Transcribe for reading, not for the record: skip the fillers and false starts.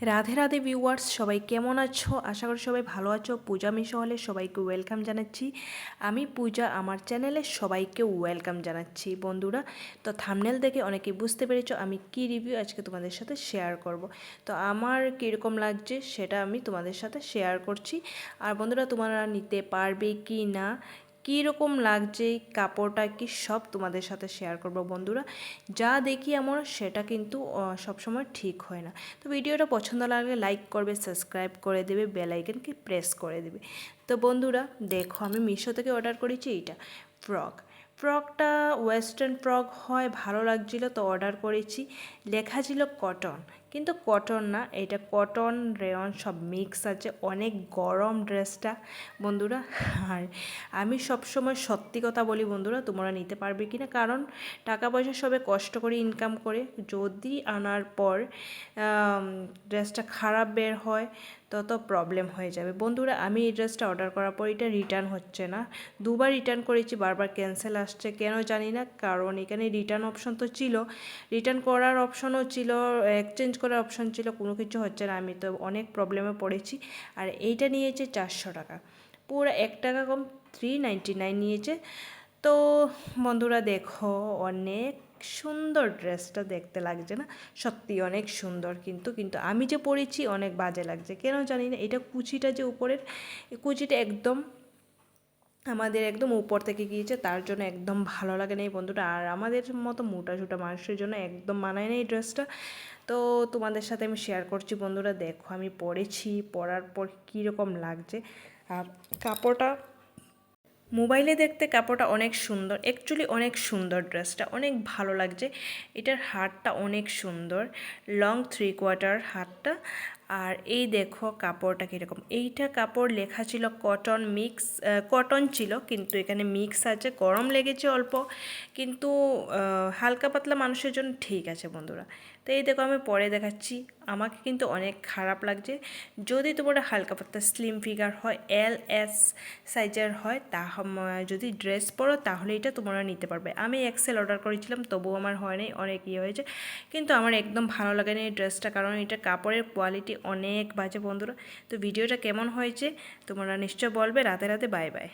Radhe Radhe viewers, সবাই কেমন আছো? আশা করি সবাই ভালো আছো। পূজা মিশো হলে সবাইকে ওয়েলকাম জানাচ্ছি। আমি পূজা, আমার চ্যানেলে সবাইকে ওয়েলকাম জানাচ্ছি। বন্ধুরা, তো থাম্বনেল দেখে অনেকেই বুঝতে পেরেছো আমি কি রিভিউ আজকে তোমাদের সাথে শেয়ার করব। তো আমার কীরকম লাগছে সেটা আমি তোমাদের সাথে শেয়ার করছি। আর বন্ধুরা, তোমরা নিতে পারবে কি না, কীরকম লাগছে, কাপড়টা কি, সব তোমাদের সাথে শেয়ার করব। বন্ধুরা, যা দেখি আমরা সেটা কিন্তু সবসময় ঠিক হয় না। তো ভিডিওটা পছন্দ লাগলে লাইক করবে, সাবস্ক্রাইব করে দেবে, বেল আইকনকে প্রেস করে দেবে। তো বন্ধুরা দেখো, আমি মিশো থেকে অর্ডার করেছি এইটা ফ্রকটা ওয়েস্টার্ন ফ্রক হয়, ভালো লাগছিল তো অর্ডার করেছি। লেখা ছিল কটন, কিন্তু কটন না, এটা কটন রেয়ন সব মিক্স আছে। অনেক গরম ড্রেসটা বন্ধুরা। আর আমি সবসময় সত্যি কথা বলি বন্ধুরা, তোমরা নিতে পারবে কি না, কারণ টাকা পয়সা সবে কষ্ট করে ইনকাম করে, যদি আনার পর ড্রেসটা খারাপ বের হয় তত প্রবলেম হয়ে যাবে। বন্ধুরা, আমি এই ড্রেসটা অর্ডার করার পর এটা রিটার্ন হচ্ছে না। দুবার রিটার্ন করেছি, বারবার ক্যান্সেল আসছে, কেন জানি না। কারণ এখানে রিটার্ন অপশন তো ছিল, রিটার্ন করার অপশনও ছিল, এক্সচেঞ্জ করার অপশন ছিল, কোনো কিছু হচ্ছে না। আমি তো অনেক প্রবলেমে পড়েছি। আর এইটা নিয়েছে 400 টাকা, পুরো 1 টাকা কম, 399 নিয়েছে। তো বন্ধুরা দেখো, অনেক সুন্দর ড্রেসটা, দেখতে লাগছে না? সত্যি অনেক সুন্দর, কিন্তু কিন্তু আমি যে পরেছি অনেক বাজে লাগছে, কেন জানি না। এটা কুচিটা যে উপরের, কুচিটা একদম আমাদের একদম উপর থেকে গিয়েছে, তার জন্য একদম ভালো লাগে না এই বন্ধুটা। আর আমাদের মতো মোটা ছোটা মানুষের জন্য একদম মানায় না এই ড্রেসটা। তো তোমাদের সাথে আমি শেয়ার করছি বন্ধুরা। দেখো, আমি পরেছি, পরার পর কীরকম লাগছে। আর কাপড়টা মোবাইলে দেখতে কাপড়টা অনেক সুন্দর, অ্যাকচুয়ালি অনেক সুন্দর, ড্রেসটা অনেক ভালো লাগছে। এটার হাতটা অনেক সুন্দর, লং 3/4 হাতটা। আর এই দেখো কাপড়টা কীরকম। এইটা কাপড় লেখা ছিল কটন মিক্স, কটন ছিল কিন্তু এখানে মিক্স আছে। গরম লেগেছে অল্প, কিন্তু হালকা পাতলা মানুষের জন্য ঠিক আছে বন্ধুরা। তো এই দেখো, আমি পরে দেখাচ্ছি। আমাকে কিন্তু অনেক খারাপ লাগছে। যদি তোমার হালকা পাতলা স্লিম ফিগার হয়, LS সাইজের হয়, যদি ড্রেস পরো তাহলে এটা তোমরা নিতে পারবে। আমি এক্সেল অর্ডার করেছিলাম, তবুও আমার হয়নি, অনেক ইয়ে হয়েছে। কিন্তু আমার একদম ভালো লাগে না এই ড্রেসটা, কারণ এটা কাপড়ের কোয়ালিটি অনেক বাজে বন্ধুরা। তো ভিডিওটা কেমন হয়েছে তোমরা নিশ্চয় বলবে। রাতে রাতে বাই বাই।